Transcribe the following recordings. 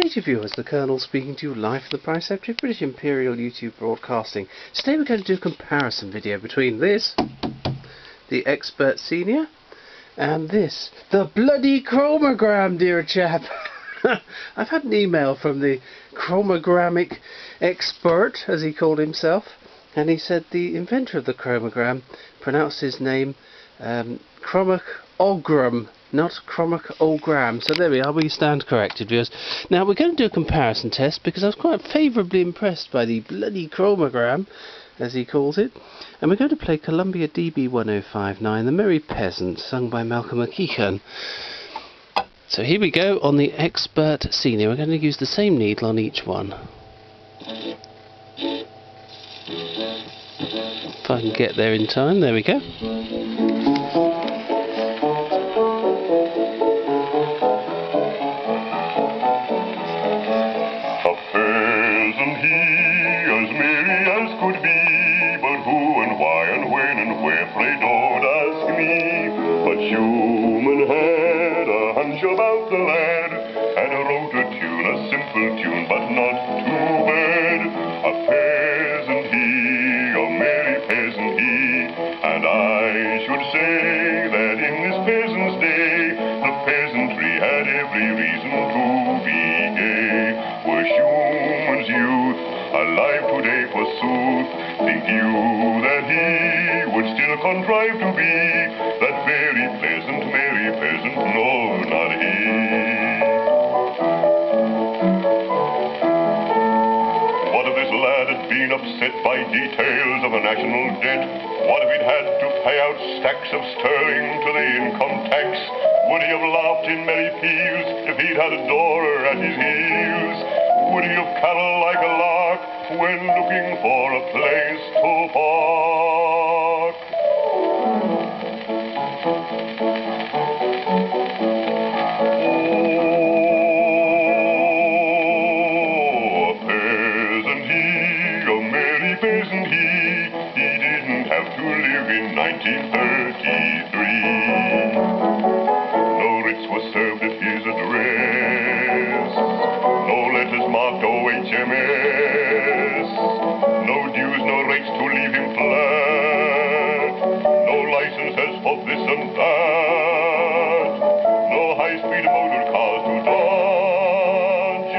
Later viewers, the Colonel speaking to you live from the preceptory of British Imperial YouTube Broadcasting. Today we're going to do a comparison video between this, the Expert Senior, and this, the bloody Chromogram, dear chap. I've had an email from the chromogramic expert, as he called himself, and he said the inventor of the chromogram pronounced his name Chromogram, not Chromogram. So there we are, we stand corrected, viewers. Now we're going to do a comparison test because I was quite favourably impressed by the bloody Chromogram, as he calls it. And we're going to play Columbia DB 1059, The Merry Peasant, sung by Malcolm McKeechan. So here we go on the Expert Senior. We're going to use the same needle on each one. If I can get there in time, there we go. A peasant he, as merry as could be, but who and why and when and where, pray don't ask me. But Schumann had a hunch about the lad, and wrote a tune, a simple tune, but not too bad. A peasant he, a merry peasant he, and I should say that in this peasant's day, the peasantry had every reason to be gay. Were Schumann's youth alive today forsooth, think you that he would still contrive to be that very pleasant, merry peasant? No, not he. What if this lad had been upset by details of a national debt? What if he'd had to pay out stacks of sterling to the income tax? Would he have laughed in merry peals if he'd had a door at his heels? Would he have caroled like a lark when looking for a place to park? Oh, a peasant he, a merry peasant he didn't have to live in 1933. No writs were served at his address, no letters marked OHMS, no dues, no rates to leave him flat, no licenses for this and that, no high-speed motor cars to dodge,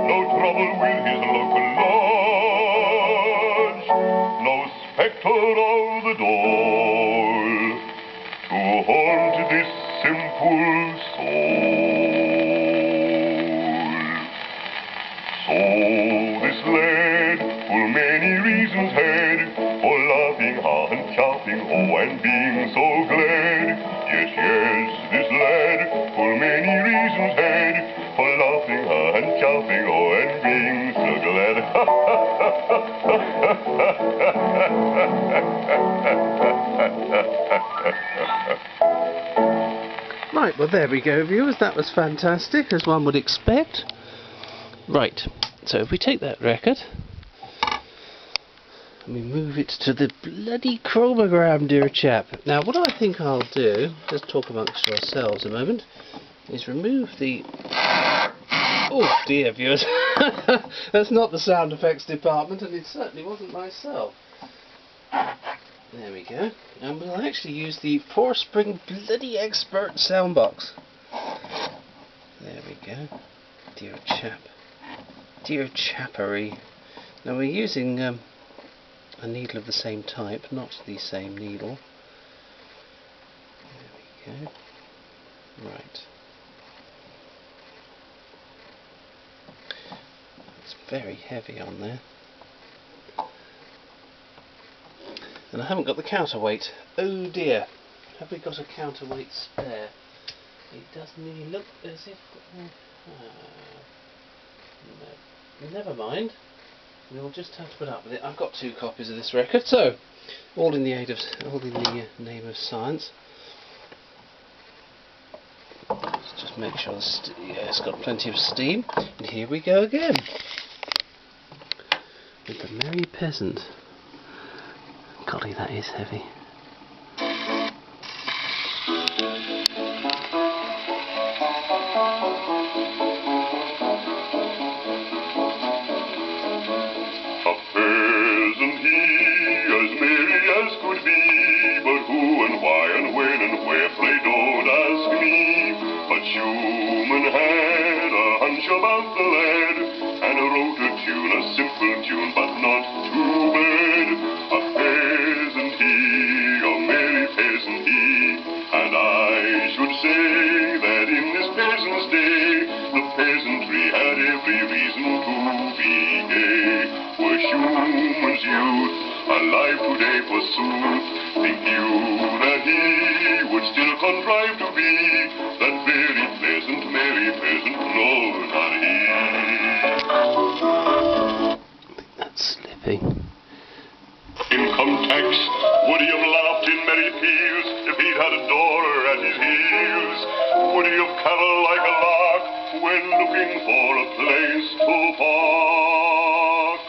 no trouble with his local lodge, no spectre of the dole to haunt this simple soul. So this lad full many reasons had for laughing, ha, and chaffing, oh, and being so glad. Yes, yes, this lad full many reasons had for laughing, ha, and chaffing, oh, and being so glad. Right, well there we go, viewers. That was fantastic, as one would expect. Right, so if we take that record and we move it to the bloody Chromogram, dear chap. Now, what I think I'll do, just talk amongst ourselves a moment, is remove the... Oh dear, viewers. That's not the sound effects department, and it certainly wasn't myself. There we go. And we'll actually use the 4-spring bloody Expert sound box. There we go. Dear chap. Dear chappery. Now we're using a needle of the same type, not the same needle. There we go. Right. It's very heavy on there. And I haven't got the counterweight. Oh dear. Have we got a counterweight spare? It doesn't really look as if... no. Never mind. We'll just have to put up with it. I've got 2 copies of this record, so all in the name of science. Let's just make sure it's got plenty of steam. And here we go again with the Merry Peasant. Golly, that is heavy. about the lad, and wrote a tune, a simple tune, but not too bad. A peasant he, a merry peasant he, and I should say that in this peasant's day, the peasantry had every reason to be gay. Were Schumann's youth alive today forsooth, think you that he would still contrive to be that very pleasant, merry peasant? No, not he. I think that's slippy. Income tax, would he have laughed in merry peals if he'd had a door at his heels? Would he have caroled like a lark when looking for a place to park?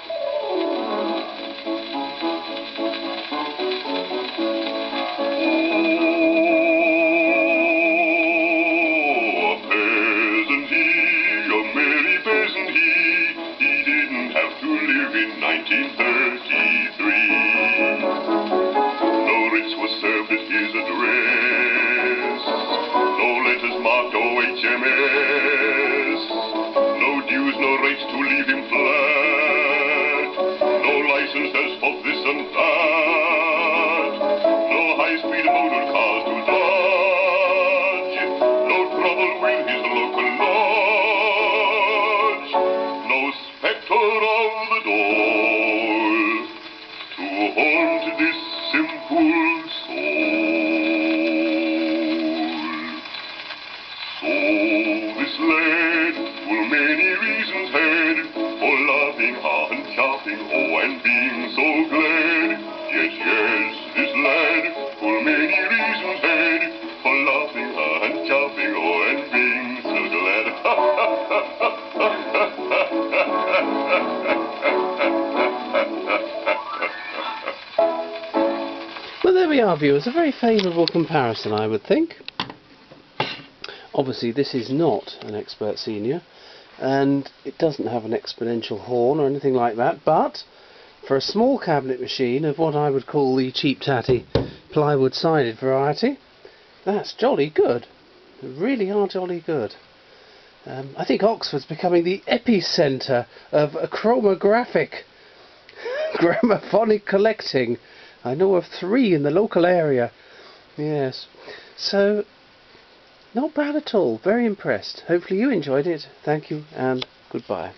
Oh, a peasant he, a merry peasant he didn't have to live in 1933. No writs were served at his address, no letters marked OHMS, no dues, no rates to leave him flat, no licenses for this and that, no high-speed motor cars to dodge, no trouble with his local lodge, no spectre of the door to haunt this simple soul. So this lad will many reasons had for laughing and chaffing, oh, and being so glad. Yes, yes, this lad will many reasons had for laughing and chaffing, oh, and being so glad. Well, there we are, viewers. A very favourable comparison, I would think. Obviously, this is not an Expert Senior, and it doesn't have an exponential horn or anything like that, but for a small cabinet machine of what I would call the cheap tatty plywood sided variety, that's jolly good. They really are jolly good. I think Oxford's becoming the epicentre of a chromographic gramophonic collecting. I know of 3 in the local area. Yes. So, not bad at all. Very impressed. Hopefully you enjoyed it. Thank you and goodbye.